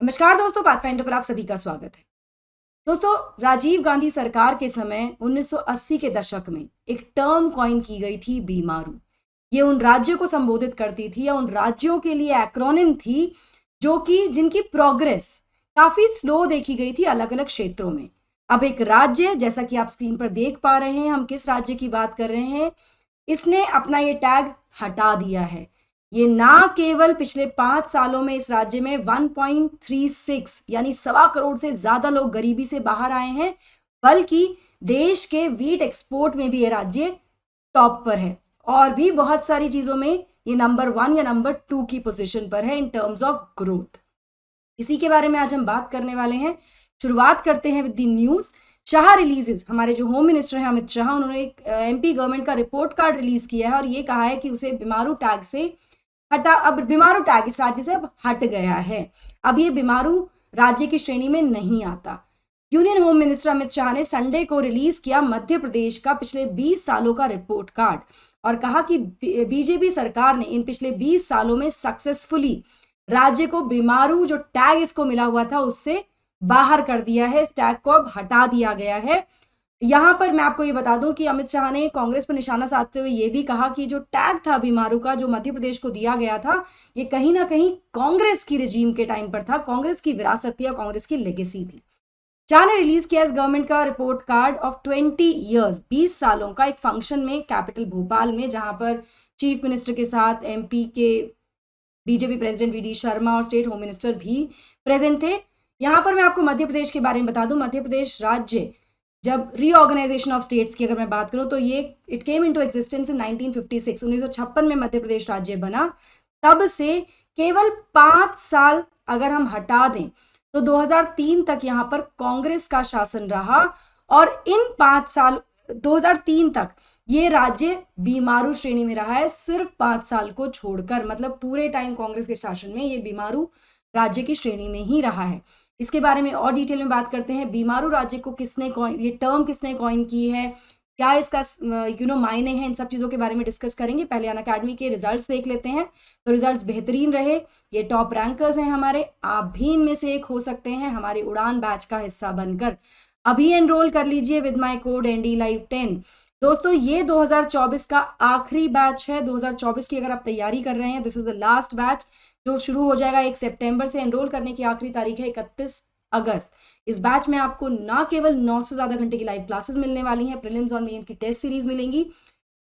नमस्कार दोस्तों, पाथफाइंडर पर आप सभी का स्वागत है। दोस्तों, राजीव गांधी सरकार के समय 1980 के दशक में एक टर्म कॉइन की गई थी, बीमारू। ये उन राज्यों को संबोधित करती थी या उन राज्यों के लिए एक्रोनिम थी जो कि जिनकी प्रोग्रेस काफी स्लो देखी गई थी अलग अलग क्षेत्रों में। अब एक राज्य, जैसा कि आप स्क्रीन पर देख पा रहे हैं, हम किस राज्य की बात कर रहे हैं, इसने अपना ये टैग हटा दिया है। ये ना केवल पिछले 5 सालों में इस राज्य में 1.36 यानी 1.25 करोड़ से ज्यादा लोग गरीबी से बाहर आए हैं, बल्कि देश के वीट एक्सपोर्ट में भी ये राज्य टॉप पर है और भी बहुत सारी चीजों में ये नंबर 1 या नंबर 2 की पोजीशन पर है इन टर्म्स ऑफ ग्रोथ। इसी के बारे में आज हम बात करने वाले हैं। शुरुआत करते हैं with the news. Shah releases, हमारे जो होम मिनिस्टर हैं अमित शाह, उन्होंने एक एमपी गवर्नमेंट का रिपोर्ट कार्ड रिलीज किया है और ये कहा है कि उसे बीमारू टैग से हटा, अब बीमारू टैग इस राज्य से अब हट गया है। अब ये बीमारू राज्य की श्रेणी में नहीं आता। Union home minister Amit Shah ने संडे को रिलीज किया मध्य प्रदेश का पिछले 20 सालों का रिपोर्ट कार्ड और कहा कि बीजेपी सरकार ने इन पिछले 20 सालों में सक्सेसफुली राज्य को बीमारू जो टैग इसको मिला हुआ था उससे बाहर कर दिया है। इस टैग को अब हटा दिया गया है। यहां पर मैं आपको ये बता दूं कि अमित शाह ने कांग्रेस पर निशाना साधते हुए ये भी कहा कि जो टैग था बीमारू का, जो मध्य प्रदेश को दिया गया था, ये कहीं ना कहीं कांग्रेस की रिजीम के टाइम पर था, कांग्रेस की विरासत थी और कांग्रेस की लेगेसी थी। शाह ने रिलीज किया इस गवर्नमेंट का रिपोर्ट कार्ड ऑफ 20 ईयर्स, 20 सालों का, एक फंक्शन में कैपिटल भोपाल में, जहां पर चीफ मिनिस्टर के साथ एमपी के BJP president V D Sharma और स्टेट होम मिनिस्टर भी प्रेजेंट थे। यहां पर मैं आपको मध्य प्रदेश के बारे में बता दूं। मध्य प्रदेश राज्य जब रीऑर्गेनाइजेशन ऑफ स्टेट्स की अगर मैं बात करूं तो ये इट केम इनटू एक्सिस्टेंस इन 1956, 1956 में मध्य प्रदेश राज्य बना। तब से केवल 5 साल अगर हम हटा दें तो 2003 तक यहां पर कांग्रेस का शासन रहा और इन 5 साल 2003 तक ये राज्य बीमारू श्रेणी में रहा है, सिर्फ 5 साल को छोड़कर। मतलब पूरे टाइम कांग्रेस के शासन में ये बीमारू राज्य की श्रेणी में ही रहा है। इसके बारे में और डिटेल में बात करते हैं। बीमारू राज्य को किसने कॉइन, ये टर्म किसने कॉइन की है, क्या इसका मायने हैं, इन सब चीजों के बारे में डिस्कस करेंगे। पहले अनअकैडमी के रिजल्ट्स देख लेते हैं। तो रिजल्ट्स बेहतरीन रहे, ये टॉप रैंकर्स हैं हमारे, आप भी इनमें से एक हो सकते हैं हमारे उड़ान बैच का हिस्सा बनकर। अभी एनरोल कर लीजिए विद माई कोड NDLive10। दोस्तों, ये 2024 का आखिरी बैच है। 2024 की अगर आप तैयारी कर रहे हैं, this is the last batch जो शुरू हो जाएगा 1 सितंबर से। एनरोल करने की आखिरी तारीख है 31 अगस्त। इस बैच में आपको ना केवल 9 से ज्यादा घंटे की लाइव क्लासेस मिलने वाली हैं, प्रीलिम्स और मेन की टेस्ट सीरीज मिलेंगी,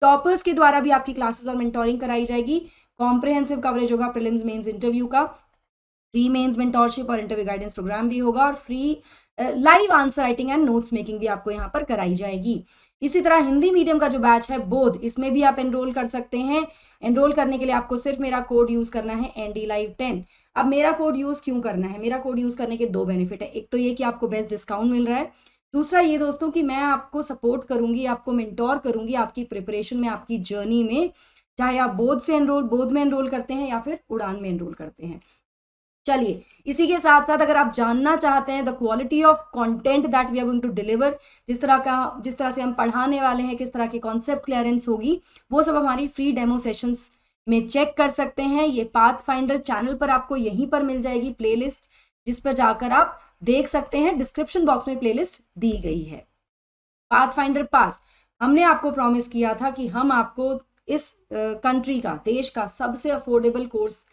टॉपर्स के द्वारा भी आपकी क्लासेस और मेंटोरिंग कराई जाएगी, कॉम्प्रिहेंसिव कवरेज होगा प्रीलिम्स मेंस इंटरव्यू का, फ्री मेंस मेंटोरशिप और इंटरव्यू गाइडेंस प्रोग्राम भी होगा और free live answer writing and notes making भी आपको यहाँ पर कराई जाएगी। इसी तरह हिंदी मीडियम का जो बैच है बोध, इसमें भी आप एनरोल कर सकते हैं। एनरोल करने के लिए आपको सिर्फ मेरा कोड यूज करना है NDLive10। अब मेरा कोड यूज क्यों करना है? मेरा कोड यूज करने के 2 बेनिफिट है। एक तो ये कि आपको बेस्ट डिस्काउंट मिल रहा है, दूसरा ये दोस्तों कि मैं आपको सपोर्ट करूंगी, आपको मेंटोर करूंगी आपकी प्रिपरेशन में, आपकी जर्नी में, चाहे आप बोध में एनरोल करते हैं या फिर उड़ान में एनरोल करते हैं। चलिए, इसी के साथ साथ अगर आप जानना चाहते हैं the quality of content that we are going to deliver, जिस तरह से हम पढ़ाने वाले हैं, किस तरह की कॉन्सेप्ट क्लियरेंस होगी, वो सब हमारी फ्री डेमो सेशंस में चेक कर सकते हैं। ये पाथफाइंडर चैनल पर आपको यहीं पर मिल जाएगी प्लेलिस्ट, जिस पर जाकर आप देख सकते हैं। डिस्क्रिप्शन बॉक्स में प्लेलिस्ट दी गई है। पाथफाइंडर पास, हमने आपको प्रॉमिस किया था कि हम आपको इस कंट्री का, देश का सबसे अफोर्डेबल कोर्स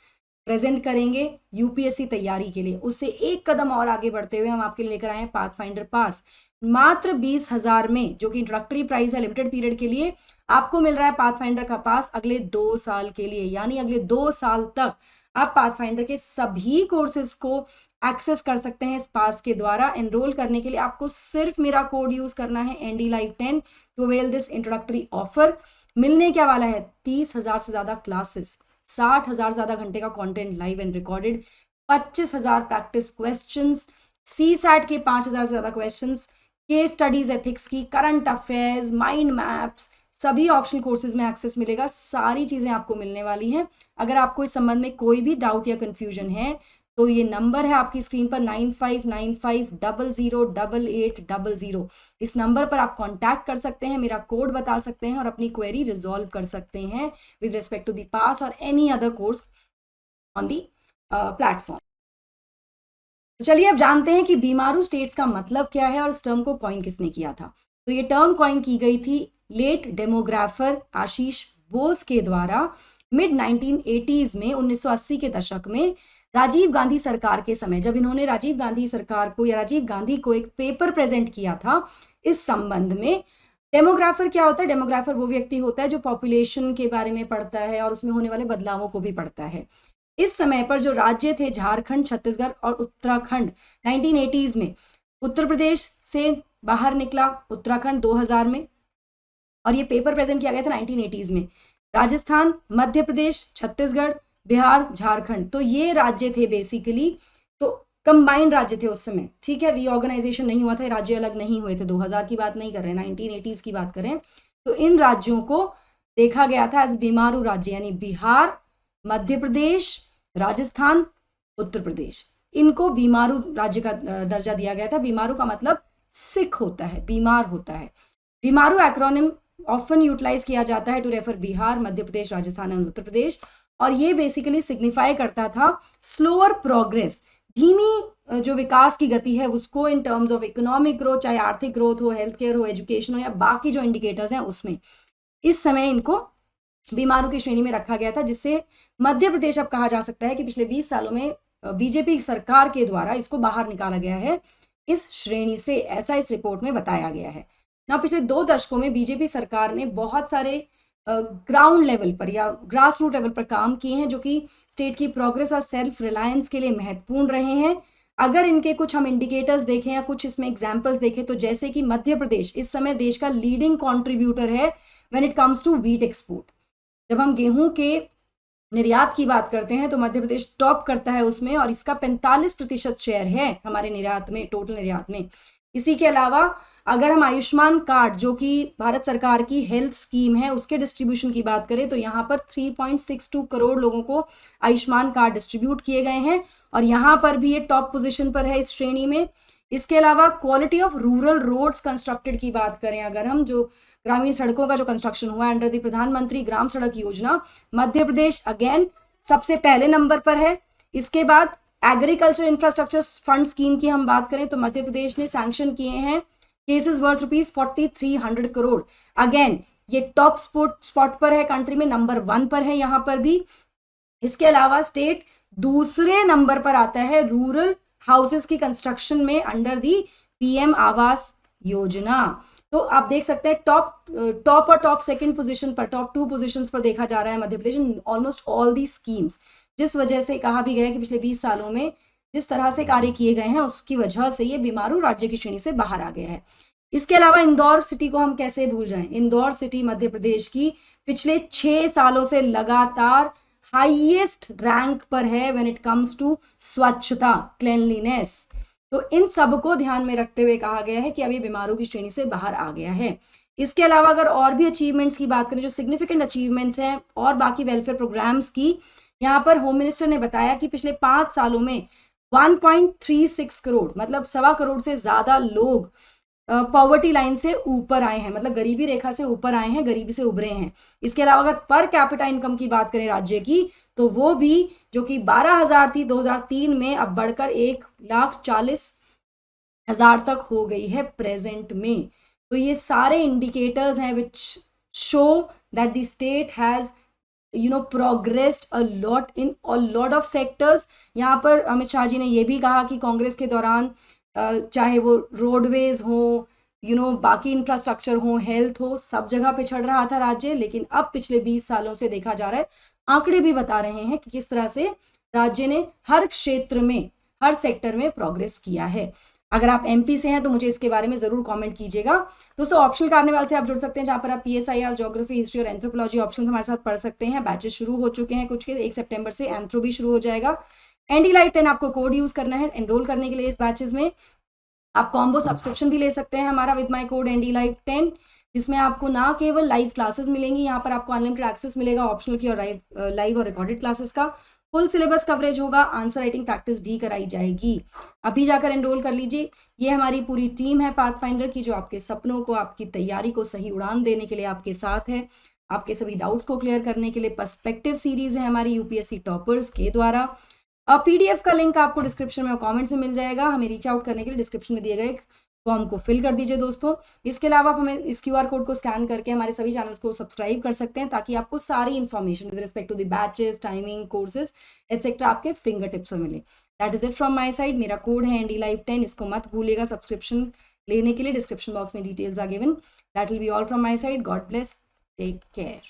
प्रेजेंट करेंगे यूपीएससी तैयारी के लिए। उससे एक कदम और आगे बढ़ते हुए हम आपके लिए लेकर आए हैं पाथफाइंडर पास। मात्र 20,000 में, जो कि इंट्रोडक्टरी प्राइस है लिमिटेड पीरियड के लिए, आपको मिल रहा है पाथफाइंडर का पास अगले 2 साल के लिए। यानी अगले 2 साल तक आप पाथफाइंडर के सभी कोर्सेज को एक्सेस कर सकते हैं इस पास के द्वारा। एनरोल करने के लिए आपको सिर्फ मेरा कोड यूज करना है NDLive10 to avail this introductory offer. मिलने क्या वाला है? 30,000 से ज्यादा क्लासेस, 60,000 ज्यादा घंटे का content live and recorded, 25,000 practice questions, CSAT के 5,000 से ज्यादा क्वेश्चंस, केस स्टडीज एथिक्स की, करंट अफेयर्स, माइंड मैप्स, सभी ऑप्शनल कोर्सेज में एक्सेस मिलेगा। सारी चीजें आपको मिलने वाली हैं। अगर आपको इस संबंध में कोई भी डाउट या कंफ्यूजन है तो ये नंबर है आपकी स्क्रीन पर 9595008800। इस नंबर पर आप कांटेक्ट कर सकते हैं, मेरा कोड बता सकते हैं और अपनी क्वेरी रिजॉल्व कर सकते हैं विद रिस्पेक्ट टू द पास और any other course on the platform. तो चलिए अब जानते हैं कि बीमारू स्टेट्स का मतलब क्या है और इस टर्म को कॉइन किसने किया था। तो ये टर्म कॉइन की गई थी लेट डेमोग्राफर आशीष बोस के द्वारा मिड 1980s में, 1980 के दशक में राजीव गांधी सरकार के समय, जब इन्होंने राजीव गांधी सरकार को या राजीव गांधी को एक पेपर प्रेजेंट किया था इस संबंध में। डेमोग्राफर क्या होता है? डेमोग्राफर वो व्यक्ति होता है जो पॉपुलेशन के बारे में पढ़ता है और उसमें होने वाले बदलावों को भी पढ़ता है। इस समय पर जो राज्य थे झारखंड, छत्तीसगढ़ और उत्तराखंड 1980s में, उत्तर प्रदेश से बाहर निकला उत्तराखंड 2000 में, और ये पेपर प्रेजेंट किया गया था 1980s में। राजस्थान, मध्य प्रदेश, छत्तीसगढ़, बिहार, झारखंड, तो ये राज्य थे बेसिकली, तो कंबाइंड राज्य थे उस समय, ठीक है। रीऑर्गेनाइजेशन नहीं हुआ था, राज्य अलग नहीं हुए थे, 2000 की बात नहीं कर रहे, 1980s की बात करें। तो इन राज्यों को देखा गया था एज बीमारू राज्य, यानी बिहार, मध्य प्रदेश, राजस्थान, उत्तर प्रदेश, इनको बीमारू राज्य का दर्जा दिया गया था। बीमारू का मतलब सिक होता है, बीमार होता है। बीमारू एक्रोनिम ऑफन यूटिलाइज किया जाता है टू रेफर बिहार, मध्य प्रदेश, राजस्थान और उत्तर प्रदेश, और ये बेसिकली सिग्निफाई करता था स्लोअर प्रोग्रेस, धीमी जो विकास की गति है उसको in terms of economic growth, चाहे आर्थिक ग्रोथ हो, हेल्थ केयर हो, एजुकेशन हो या बाकी जो इंडिकेटर्स हैं उसमें, इस समय इनको बीमारू की श्रेणी में रखा गया था, जिससे मध्य प्रदेश अब कहा जा सकता है कि पिछले 20 सालों में बीजेपी सरकार के द्वारा इसको बाहर निकाला गया है इस श्रेणी से, ऐसा इस रिपोर्ट में बताया गया है ना। पिछले 2 दशकों में बीजेपी सरकार ने बहुत सारे ग्राउंड लेवल पर या ग्रास रूट लेवल पर काम किए हैं, जो कि स्टेट की प्रोग्रेस और सेल्फ रिलायंस के लिए महत्वपूर्ण रहे हैं। अगर इनके कुछ हम इंडिकेटर्स देखें या कुछ इसमें एग्जाम्पल्स देखें, तो जैसे कि मध्य प्रदेश इस समय देश का लीडिंग कॉन्ट्रीब्यूटर है when it comes to wheat export. जब हम गेहूं के निर्यात की बात करते हैं तो मध्य प्रदेश टॉप करता है उसमें, और इसका 45% शेयर है हमारे निर्यात में, टोटल निर्यात में। इसी के अलावा अगर हम आयुष्मान कार्ड, जो कि भारत सरकार की हेल्थ स्कीम है, उसके डिस्ट्रीब्यूशन की बात करें तो यहाँ पर 3.62 करोड़ लोगों को आयुष्मान कार्ड डिस्ट्रीब्यूट किए गए हैं, और यहाँ पर भी ये टॉप पोजीशन पर है इस श्रेणी में। इसके अलावा quality of rural roads constructed की बात करें, अगर हम जो ग्रामीण सड़कों का जो कंस्ट्रक्शन हुआ अंडर द प्रधानमंत्री ग्राम सड़क योजना, मध्य प्रदेश अगेन सबसे पहले नंबर पर है। इसके बाद एग्रीकल्चर इंफ्रास्ट्रक्चर फंड स्कीम की हम बात करें तो मध्य प्रदेश ने सैंक्शन किए हैं केसेस वर्थ ₹4300 करोड़। अगेन ये टॉप स्पॉट पर है कंट्री में, नंबर 1 पर है यहाँ पर भी। इसके अलावा स्टेट दूसरे नंबर पर आता है रूरल हाउसेस की कंस्ट्रक्शन में under the PM Awas Yojana. तो आप देख सकते हैं टॉप और टॉप सेकंड पोजीशन पर, टॉप 2 पोजीशंस पर देखा जा रहा है Madhya Pradesh in almost all the schemes, जिस वजह से कहा भी गया कि पिछले 20 सालों में जिस तरह से कार्य किए गए हैं उसकी वजह से ये बीमारू राज्य की श्रेणी से बाहर आ गया है। इसके अलावा इंदौर सिटी को हम कैसे भूल जाएं। इंदौर सिटी मध्य प्रदेश की पिछले 6 सालों से लगातार हाईएस्ट रैंक पर है व्हेन इट कम्स टू स्वच्छता, क्लीनलीनेस। तो इन सब को ध्यान में रखते हुए कहा गया है कि अब ये बीमारू की श्रेणी से बाहर आ गया है। इसके अलावा अगर और भी अचीवमेंट्स की बात करें, जो सिग्निफिकेंट अचीवमेंट्स हैं और बाकी वेलफेयर प्रोग्राम्स की, यहाँ पर होम मिनिस्टर ने बताया कि पिछले 5 सालों में 1.36 करोड़, मतलब 1.25 करोड़ से ज्यादा लोग पॉवर्टी लाइन से ऊपर आए हैं, मतलब गरीबी रेखा से ऊपर आए हैं, गरीबी से उभरे हैं। इसके अलावा अगर पर कैपिटा इनकम की बात करें राज्य की, तो वो भी जो कि 12,000 थी 2003 में, अब बढ़कर 1,40,000 तक हो गई है प्रेजेंट में। तो ये सारे इंडिकेटर्स हैं which show that the state has progressed a lot in a lot of sectors. यहाँ पर अमित शाह जी ने ये भी कहा कि कांग्रेस के दौरान चाहे वो रोडवेज हो, बाकी इंफ्रास्ट्रक्चर हो, हेल्थ हो, सब जगह पिछड़ रहा था राज्य, लेकिन अब पिछले 20 सालों से देखा जा रहा है, आंकड़े भी बता रहे हैं कि किस तरह से राज्य ने हर क्षेत्र में, हर सेक्टर में प्रोग्रेस किया है। अगर आप एमपी से हैं तो मुझे इसके बारे में जरूर कमेंट कीजिएगा। दोस्तों ऑप्शनल कार्निवाल से आप जुड़ सकते हैं, जहां पर आप PSIR, ज्योग्राफी, हिस्ट्री और एंथ्रोपोलॉजी ऑप्शंस हमारे साथ पढ़ सकते हैं। बैचेस शुरू हो चुके हैं कुछ के, 1 सितंबर से एंथ्रो भी शुरू हो जाएगा। ND Live 10 आपको कोड यूज करना है एनरोल करने के लिए इस बैचेस में। आप कॉम्बो सब्सक्रिप्शन भी ले सकते हैं हमारा with my code ND Live 10, जिसमें आपको ना केवल लाइव क्लासेस मिलेंगी, यहाँ पर आपको अनलिमिटेड एक्सेस मिलेगा ऑप्शनल की और लाइव और रिकॉर्डेड क्लासेस का, फुल सिलेबस कवरेज होगा, आंसर राइटिंग प्रैक्टिस भी कराई जाएगी। अभी जाकर एनरोल कर लीजिए। ये हमारी पूरी टीम है पाथफाइंडर की, जो आपके सपनों को, आपकी तैयारी को सही उड़ान देने के लिए आपके साथ है। आपके सभी डाउट्स को क्लियर करने के लिए पर्सपेक्टिव सीरीज है हमारी UPSC टॉपर्स के द्वारा। PDF का लिंक आपको डिस्क्रिप्शन में और कमेंट्स में मिल जाएगा। हमें रीच आउट करने के लिए डिस्क्रिप्शन में दिए गए फॉर्म को फिल कर दीजिए दोस्तों। इसके अलावा आप हमें इस QR कोड को स्कैन करके हमारे सभी चैनल्स को सब्सक्राइब कर सकते हैं, ताकि आपको सारी information with respect to the batches, timing, courses etcetera आपके फिंगर टिप्स में मिले। That is it from my side. मेरा कोड है NDLive10, इसको मत भूलिएगा सब्सक्रिप्शन लेने के लिए। डिस्क्रिप्शन बॉक्स में details are given. That will be all from my side. God bless, take care.